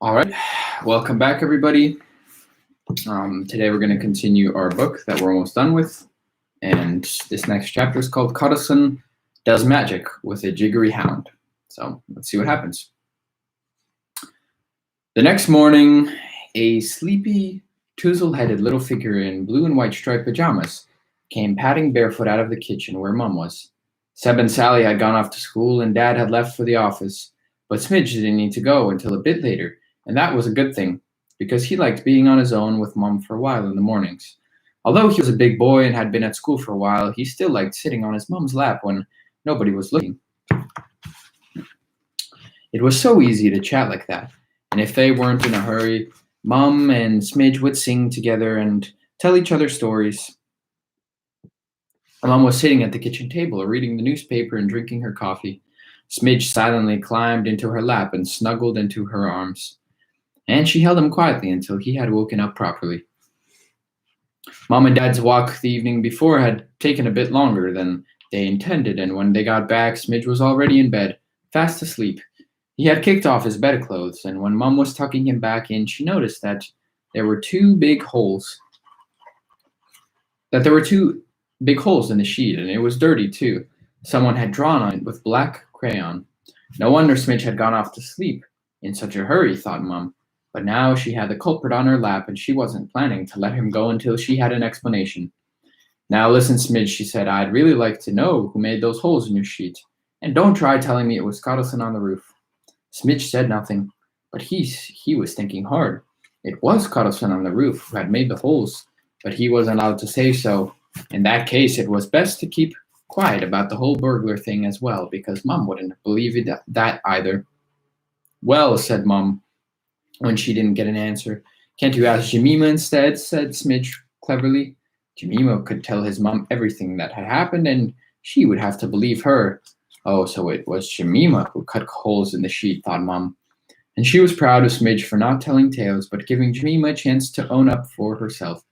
All right, welcome back, everybody. Today we're going to continue our book that we're almost done with, and this next chapter is called Karlson Does Magic with a Jiggery Hound. So let's see what happens. The next morning, a sleepy, touzle-headed little figure in blue and white striped pajamas came padding barefoot out of the kitchen where Mum was. Seb and Sally had gone off to school, and Dad had left for the office, but Smidge didn't need to go until a bit later. And that was a good thing, because he liked being on his own with Mum for a while in the mornings. Although he was a big boy and had been at school for a while, he still liked sitting on his Mum's lap when nobody was looking. It was so easy to chat like that, and if they weren't in a hurry, Mum and Smidge would sing together and tell each other stories. Mum was sitting at the kitchen table, reading the newspaper and drinking her coffee. Smidge silently climbed into her lap and snuggled into her arms, and she held him quietly until he had woken up properly. Mom and Dad's walk the evening before had taken a bit longer than they intended, and when they got back, Smidge was already in bed, fast asleep. He had kicked off his bedclothes, and when Mom was tucking him back in, she noticed that there were two big holes in the sheet, and it was dirty too. Someone had drawn on it with black crayon. No wonder Smidge had gone off to sleep in such a hurry, thought Mum. But now she had the culprit on her lap, and she wasn't planning to let him go until she had an explanation. Now listen, Smidge, she said, I'd really like to know who made those holes in your sheet. And don't try telling me it was Karlson on the roof. Smidge said nothing, but he was thinking hard. It was Karlson on the roof who had made the holes, but he wasn't allowed to say so. In that case, it was best to keep quiet about the whole burglar thing as well, because Mum wouldn't believe that either. Well, said Mum, when she didn't get an answer. Can't you ask Jemima instead? Said Smidge cleverly. Jemima could tell his mum everything that had happened, and she would have to believe her. Oh, so it was Jemima who cut holes in the sheet, thought Mum. And she was proud of Smidge for not telling tales, but giving Jemima a chance to own up for herself.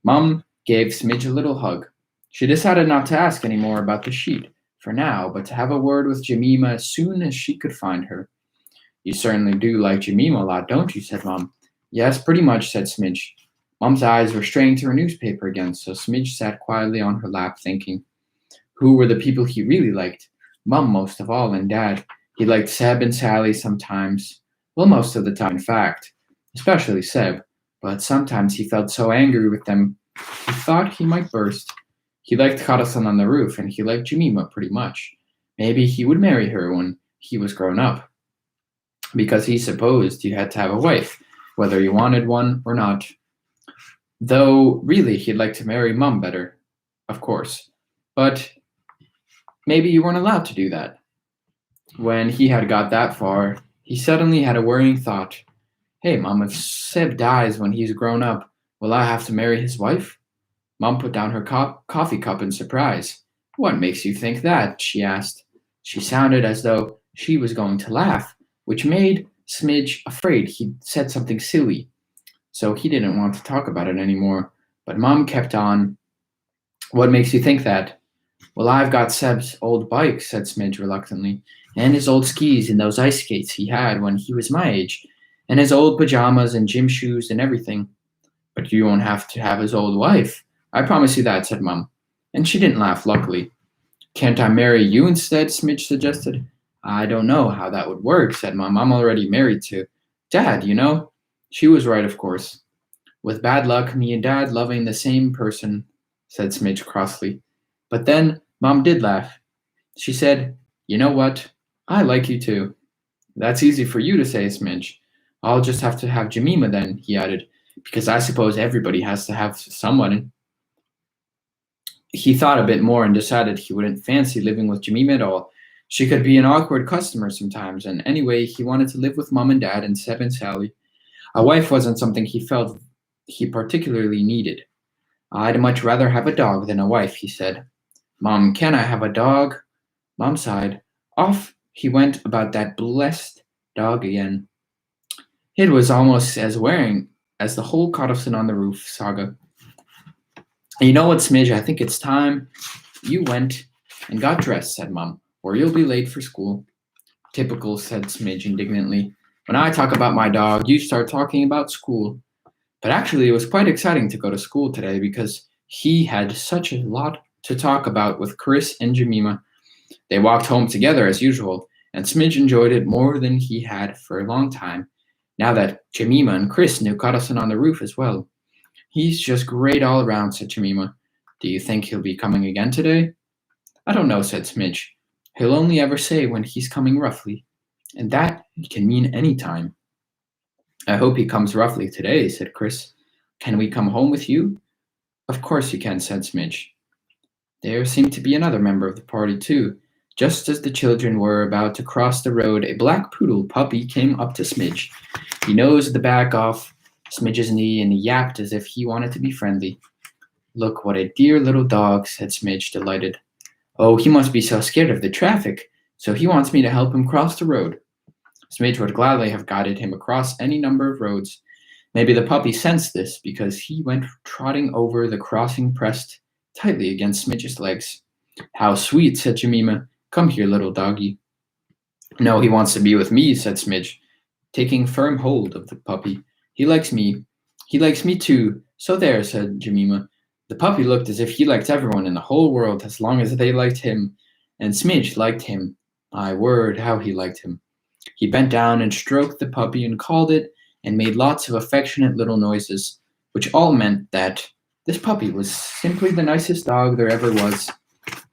Mum gave Smidge a little hug. She decided not to ask any more about the sheet for now, but to have a word with Jemima as soon as she could find her. You certainly do like Jemima a lot, don't you? Said Mum. Yes, pretty much, said Smidge. Mum's eyes were straying to her newspaper again, so Smidge sat quietly on her lap thinking. Who were the people he really liked? Mum most of all, and Dad. He liked Seb and Sally sometimes. Well, most of the time, in fact. Especially Seb. But sometimes he felt so angry with them, he thought he might burst. He liked Karlson on the roof, and he liked Jemima pretty much. Maybe he would marry her when he was grown up, because he supposed you had to have a wife, whether you wanted one or not. Though, really, he'd like to marry Mum better, of course. But maybe you weren't allowed to do that. When he had got that far, he suddenly had a worrying thought. Hey, Mum, if Seb dies when he's grown up, will I have to marry his wife? Mum put down her coffee cup in surprise. What makes you think that? She asked. She sounded as though she was going to laugh, which made Smidge afraid he'd said something silly, so he didn't want to talk about it anymore. But Mum kept on. What makes you think that? Well, I've got Seb's old bike, said Smidge reluctantly, and his old skis and those ice skates he had when he was my age, and his old pajamas and gym shoes and everything. But you won't have to have his old wife. I promise you that, said Mum. And she didn't laugh, luckily. Can't I marry you instead? Smidge suggested. I don't know how that would work, said Mum. I'm already married to Dad, you know. She was right, of course. With bad luck, me and Dad loving the same person, said Smidge crossly. But then Mum did laugh. She said, You know what? I like you too. That's easy for you to say, Smidge. I'll just have to have Jemima then, he added, because I suppose everybody has to have someone. He thought a bit more and decided he wouldn't fancy living with Jemima at all. She could be an awkward customer sometimes, and anyway, he wanted to live with Mum and Dad and Seb and Sally. A wife wasn't something he felt he particularly needed. I'd much rather have a dog than a wife, he said. Mum, can I have a dog? Mum sighed. Off he went about that blessed dog again. It was almost as wearing as the whole Karlson on the roof saga. You know what, Smidge, I think it's time you went and got dressed, said Mum, or you'll be late for school. Typical, said Smidge indignantly. When I talk about my dog, you start talking about school. But actually, it was quite exciting to go to school today because he had such a lot to talk about with Chris and Jemima. They walked home together as usual, and Smidge enjoyed it more than he had for a long time, now that Jemima and Chris knew Karlson on the roof as well. He's just great all around, said Jemima. Do you think he'll be coming again today? I don't know, said Smidge. He'll only ever say when he's coming roughly, and that can mean any time. I hope he comes roughly today, said Chris. Can we come home with you? Of course you can, said Smidge. There seemed to be another member of the party, too. Just as the children were about to cross the road, a black poodle puppy came up to Smidge. He nosed the back off Smidge's knee and yapped as if he wanted to be friendly. Look, what a dear little dog, said Smidge, delighted. Oh, he must be so scared of the traffic, so he wants me to help him cross the road. Smidge would gladly have guided him across any number of roads. Maybe the puppy sensed this because he went trotting over the crossing pressed tightly against Smidge's legs. How sweet, said Jemima. Come here, little doggy. No, he wants to be with me, said Smidge, taking firm hold of the puppy. He likes me. He likes me too. So there, said Jemima. The puppy looked as if he liked everyone in the whole world as long as they liked him, and Smidge liked him. My word, how he liked him. He bent down and stroked the puppy and called it and made lots of affectionate little noises, which all meant that this puppy was simply the nicest dog there ever was.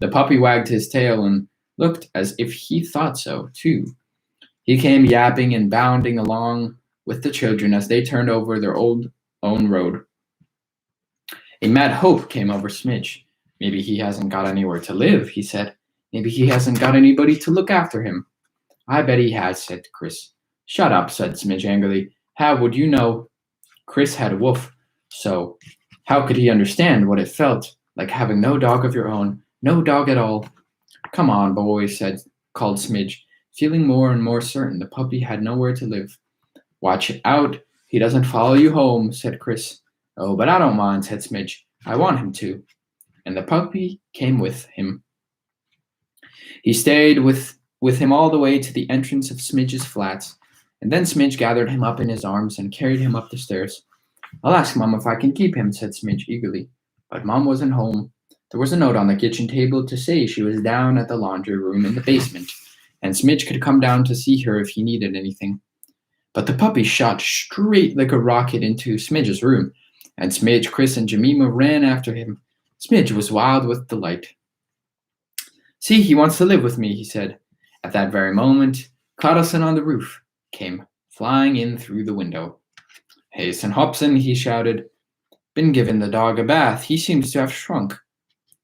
The puppy wagged his tail and looked as if he thought so, too. He came yapping and bounding along with the children as they turned over their own road. A mad hope came over Smidge. Maybe he hasn't got anywhere to live, he said. Maybe he hasn't got anybody to look after him. I bet he has, said Chris. Shut up, said Smidge angrily. How would you know? Chris had a wolf, so how could he understand what it felt like having no dog of your own, no dog at all? Come on, boys, called Smidge, feeling more and more certain the puppy had nowhere to live. Watch out, he doesn't follow you home, said Chris. Oh, but I don't mind, said Smidge. I want him to. And the puppy came with him. He stayed with him all the way to the entrance of Smidge's flats, and then Smidge gathered him up in his arms and carried him up the stairs. I'll ask Mom if I can keep him, said Smidge eagerly. But Mom wasn't home. There was a note on the kitchen table to say she was down at the laundry room in the basement, and Smidge could come down to see her if he needed anything. But the puppy shot straight like a rocket into Smidge's room, and Smidge, Chris, and Jemima ran after him. Smidge was wild with delight. See, he wants to live with me, he said. At that very moment, Karlson on the roof came flying in through the window. Hasten Hobson, he shouted. Been giving the dog a bath. He seems to have shrunk.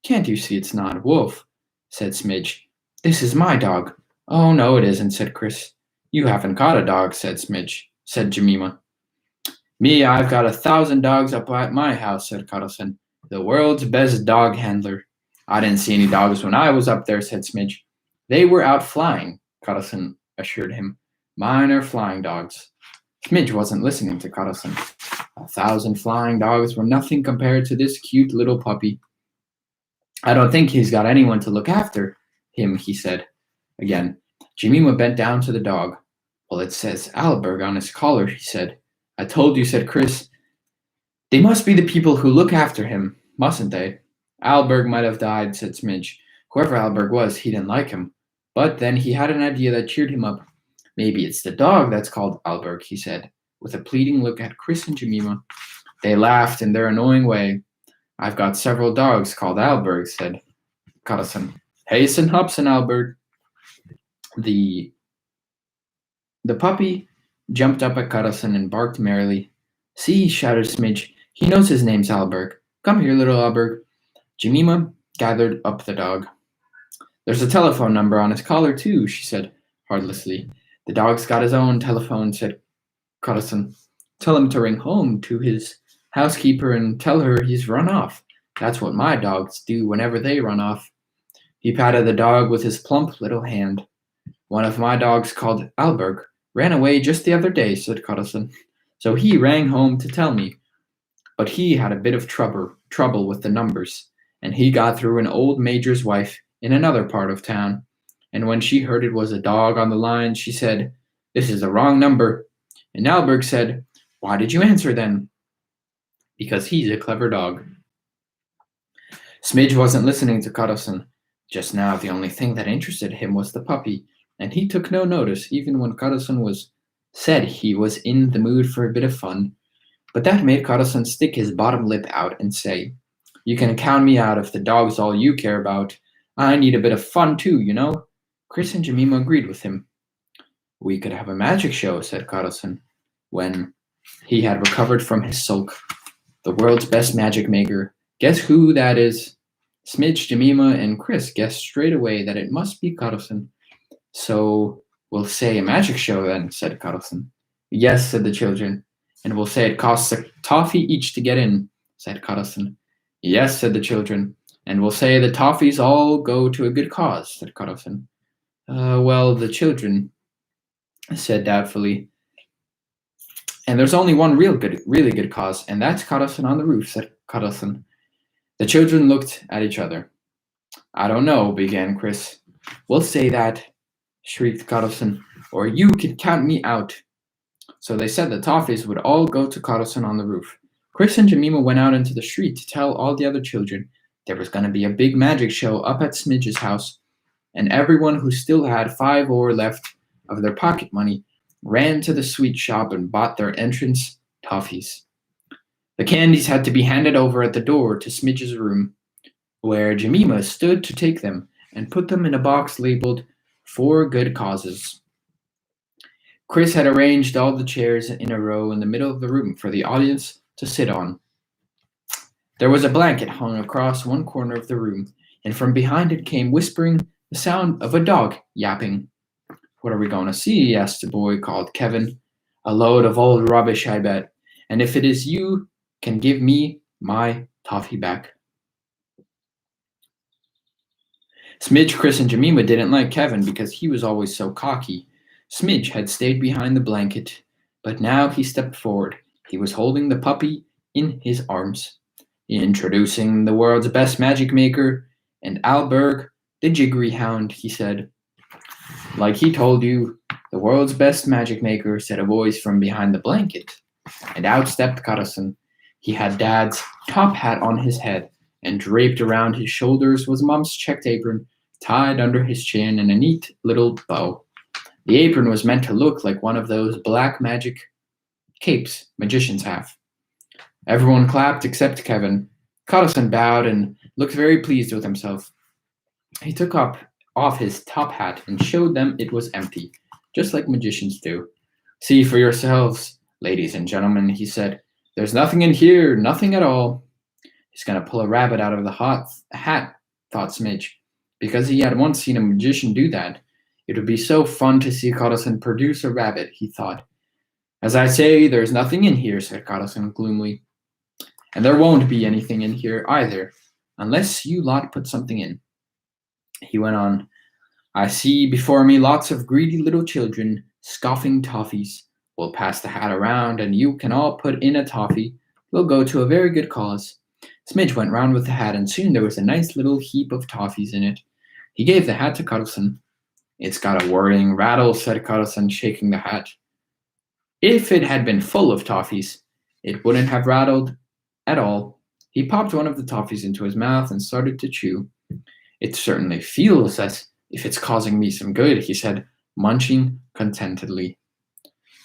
Can't you see it's not a wolf? Said Smidge. This is my dog. Oh, no, it isn't, said Chris. You haven't got a dog, said Jemima. Me, I've got 1,000 dogs up at my house, said Karlson. The world's best dog handler. I didn't see any dogs when I was up there, said Smidge. They were out flying, Karlson assured him. Mine are flying dogs. Smidge wasn't listening to Karlson. 1,000 flying dogs were nothing compared to this cute little puppy. I don't think he's got anyone to look after him, he said. Again, Jemima bent down to the dog. Well, it says Alberg on his collar, he said. I told you, said Chris. They must be the people who look after him, mustn't they? Alberg might have died, said Smidge. Whoever Alberg was, he didn't like him. But then he had an idea that cheered him up. Maybe it's the dog that's called Alberg, he said, with a pleading look at Chris and Jemima. They laughed in their annoying way. I've got several dogs called Alberg, said Karlson. Hasten Hobson, Alberg. The puppy jumped up at Karlson and barked merrily. See, shouted Smidge. He knows his name's Alberg. Come here, little Alberg. Jemima gathered up the dog. There's a telephone number on his collar, too, she said heartlessly. The dog's got his own telephone, said Karlson. Tell him to ring home to his housekeeper and tell her he's run off. That's what my dogs do whenever they run off. He patted the dog with his plump little hand. One of my dogs, called Alberg, ran away just the other day, said Karlson. So he rang home to tell me. But he had a bit of trouble with the numbers, and he got through an old major's wife in another part of town. And when she heard it was a dog on the line, she said, This is the wrong number. And Alberg said, Why did you answer then? Because he's a clever dog. Smidge wasn't listening to Karlson. Just now, the only thing that interested him was the puppy, and he took no notice even when Karlson said he was in the mood for a bit of fun. But that made Karlson stick his bottom lip out and say, You can count me out if the dog's all you care about. I need a bit of fun too, you know. Chris and Jemima agreed with him. We could have a magic show, said Karlson, when he had recovered from his sulk. The world's best magic maker. Guess who that is? Smidge, Jemima, and Chris guessed straight away that it must be Karlson. So we'll say a magic show then, said Karlson. Yes, said the children. And we'll say it costs a toffee each to get in, said Karlson. Yes, said the children. And we'll say the toffees all go to a good cause, said Karlson. Well, the children said doubtfully. And there's only one really good cause, and that's Karlson on the roof, said Karlson. The children looked at each other. I don't know, began Chris. We'll say that, shrieked Karlson, or you can count me out. So they said the toffees would all go to Karlson on the roof. Chris and Jemima went out into the street to tell all the other children there was going to be a big magic show up at Smidge's house, and everyone who still had 5 ore left of their pocket money ran to the sweet shop and bought their entrance toffees. The candies had to be handed over at the door to Smidge's room, where Jemima stood to take them and put them in a box labeled For Good Causes. Chris had arranged all the chairs in a row in the middle of the room for the audience to sit on. There was a blanket hung across one corner of the room, and from behind it came whispering the sound of a dog yapping. What are we going to see? Asked a boy called Kevin. A load of old rubbish, I bet. And if it is you, can give me my toffee back. Smidge, Chris, and Jemima didn't like Kevin because he was always so cocky. Smidge had stayed behind the blanket, but now he stepped forward. He was holding the puppy in his arms. Introducing the world's best magic maker, and Alberg, the jiggery hound, he said. Like he told you, the world's best magic maker, said a voice from behind the blanket. And out stepped Karlson. He had Dad's top hat on his head, and draped around his shoulders was Mom's checked apron, tied under his chin in a neat little bow. The apron was meant to look like one of those black magic capes magicians have. Everyone clapped except Kevin. Karlson bowed and looked very pleased with himself. He took off his top hat and showed them it was empty, just like magicians do. See for yourselves, ladies and gentlemen, he said. There's nothing in here, nothing at all. He's going to pull a rabbit out of the hat, thought Smidge, because he had once seen a magician do that. It would be so fun to see Karlson produce a rabbit, he thought. As I say, there's nothing in here, said Karlson gloomily. And there won't be anything in here either, unless you lot put something in. He went on, I see before me lots of greedy little children scoffing toffees. We'll pass the hat around, and you can all put in a toffee. It'll go to a very good cause. Smidge went round with the hat, and soon there was a nice little heap of toffees in it. He gave the hat to Karlson. It's got a whirring rattle, said Karlson, shaking the hat. If it had been full of toffees, it wouldn't have rattled at all. He popped one of the toffees into his mouth and started to chew. It certainly feels as if it's causing me some good, he said, munching contentedly.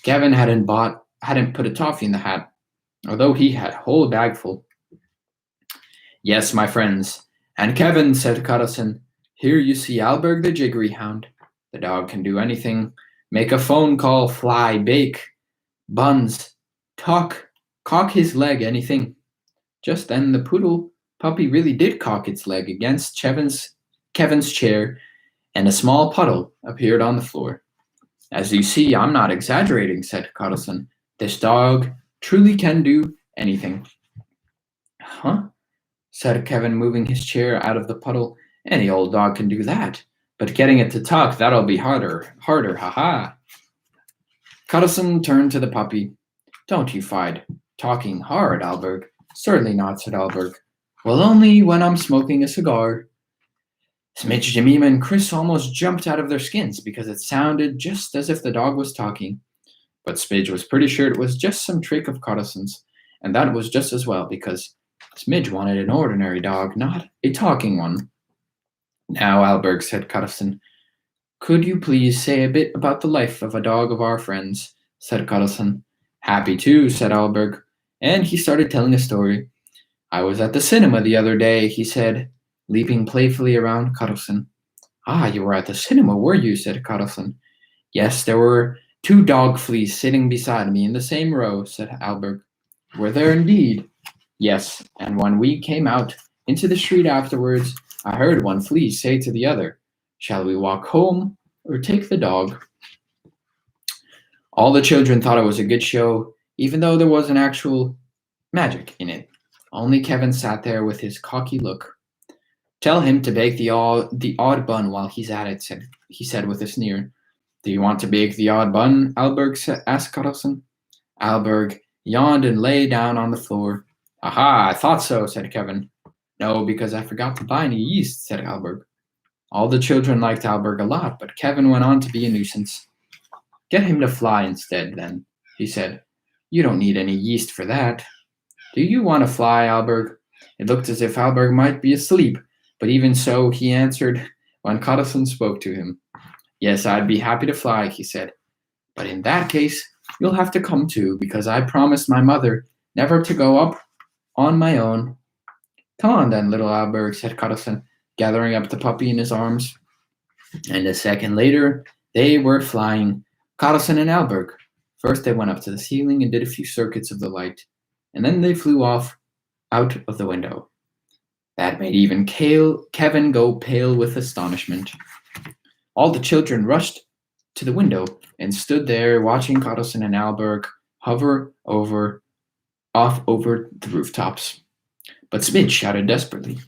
Kevin hadn't put a toffee in the hat, although he had a whole bag full. Yes, my friends, and Kevin, said Karlson, here you see Alberg the jiggery hound. The dog can do anything. Make a phone call, fly, bake, buns, talk, cock his leg, anything. Just then the poodle puppy really did cock its leg against Kevin's chair, and a small puddle appeared on the floor. As you see, I'm not exaggerating, said Karlson. This dog truly can do anything. Huh? Said Kevin, moving his chair out of the puddle. Any old dog can do that. But getting it to talk, that'll be harder, ha-ha. Karlson turned to the puppy. Don't you find talking hard, Alberg? Certainly not, said Alberg. Well, only when I'm smoking a cigar. Smidge, Jemima, and Chris almost jumped out of their skins because it sounded just as if the dog was talking. But Smidge was pretty sure it was just some trick of Karlson's, and that was just as well because Smidge wanted an ordinary dog, not a talking one. Now, Alberg, said Karlson, could you please say a bit about the life of a dog of our friends? Said Karlson. Happy to, said Alberg, and he started telling a story. I was at the cinema the other day, he said, leaping playfully around Karlson. Ah, you were at the cinema, were you? Said Karlson. Yes, there were 2 dog fleas sitting beside me in the same row, said Alberg. Were there indeed? Yes, and when we came out into the street afterwards, I heard one flea say to the other, shall we walk home or take the dog? All the children thought it was a good show, even though there wasn't actual magic in it. Only Kevin sat there with his cocky look. Tell him to bake the odd bun while he's at it, he said with a sneer. Do you want to bake the odd bun? Alberg asked Karlson. Alberg yawned and lay down on the floor. Aha, I thought so, said Kevin. No, because I forgot to buy any yeast, said Alberg. All the children liked Alberg a lot, but Kevin went on to be a nuisance. Get him to fly instead, then, he said. You don't need any yeast for that. Do you want to fly, Alberg? It looked as if Alberg might be asleep, but even so, he answered when Karlson spoke to him. Yes, I'd be happy to fly, he said. But in that case, you'll have to come too, because I promised my mother never to go up on my own. Come on then, little Alberg, said Karlson, gathering up the puppy in his arms. And a second later, they were flying, Karlson and Alberg. First they went up to the ceiling and did a few circuits of the light, and then they flew off out of the window. That made even Kevin go pale with astonishment. All the children rushed to the window and stood there watching Karlson and Alberg hover off over the rooftops. But Smidge shouted desperately,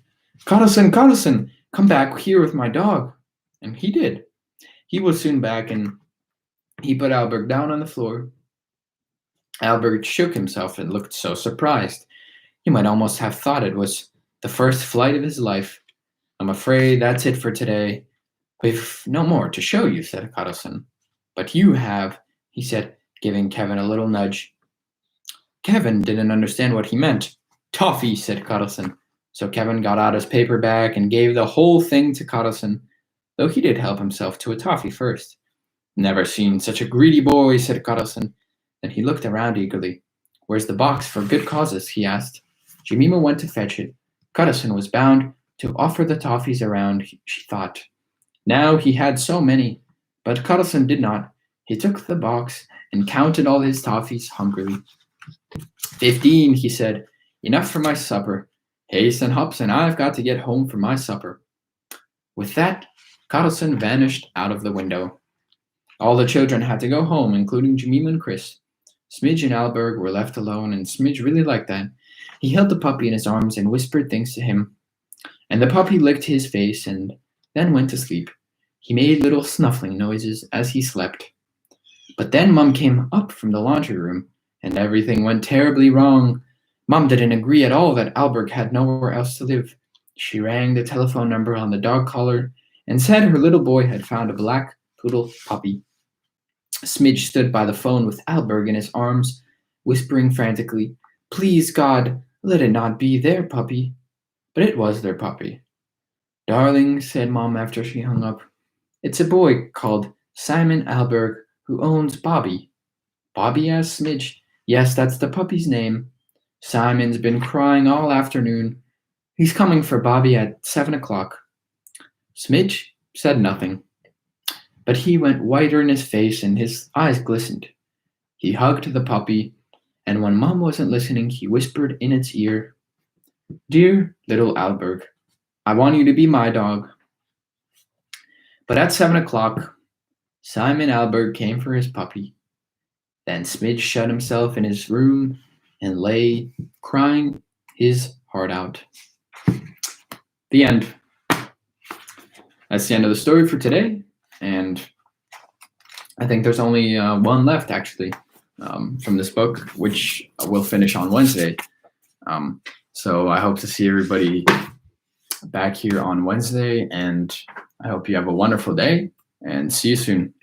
Karlson, Karlson, come back here with my dog. And he did. He was soon back, and he put Alberg down on the floor. Alberg shook himself and looked so surprised. You might almost have thought it was the first flight of his life. I'm afraid that's it for today. We've no more to show you, said Karlson. But you have, he said, giving Kevin a little nudge. Kevin didn't understand what he meant. Toffee, said Karlson. So Kevin got out his paper bag and gave the whole thing to Karlson, though he did help himself to a toffee first. Never seen such a greedy boy, said Karlson. Then he looked around eagerly. Where's the box for good causes? He asked. Jemima went to fetch it. Karlson was bound to offer the toffees around, she thought. Now he had so many, but Karlson did not. He took the box and counted all his toffees hungrily. 15, he said. Enough for my supper. Haste and hops, and I've got to get home for my supper. With that, Karlson vanished out of the window. All the children had to go home, including Jemima and Chris. Smidge and Alberg were left alone, and Smidge really liked that. He held the puppy in his arms and whispered things to him. And the puppy licked his face and then went to sleep. He made little snuffling noises as he slept. But then Mum came up from the laundry room, and everything went terribly wrong. Mum didn't agree at all that Alberg had nowhere else to live. She rang the telephone number on the dog collar and said her little boy had found a black poodle puppy. Smidge stood by the phone with Alberg in his arms, whispering frantically, Please, God, let it not be their puppy. But it was their puppy. Darling, said Mom after she hung up, it's a boy called Simon Alberg who owns Bobby. Bobby? Asked Smidge. Yes, that's the puppy's name. Simon's been crying all afternoon. He's coming for Bobby at 7 o'clock. Smidge said nothing, but he went whiter in his face and his eyes glistened. He hugged the puppy, and when Mom wasn't listening, he whispered in its ear, Dear little Alberg, I want you to be my dog. But at 7 o'clock, Simon Alberg came for his puppy. Then Smidge shut himself in his room and lay crying his heart out. The end. That's the end of the story for today, and I think there's only one left, actually, from this book, which we'll finish on Wednesday. So I hope to see everybody back here on Wednesday, and I hope you have a wonderful day, and see you soon.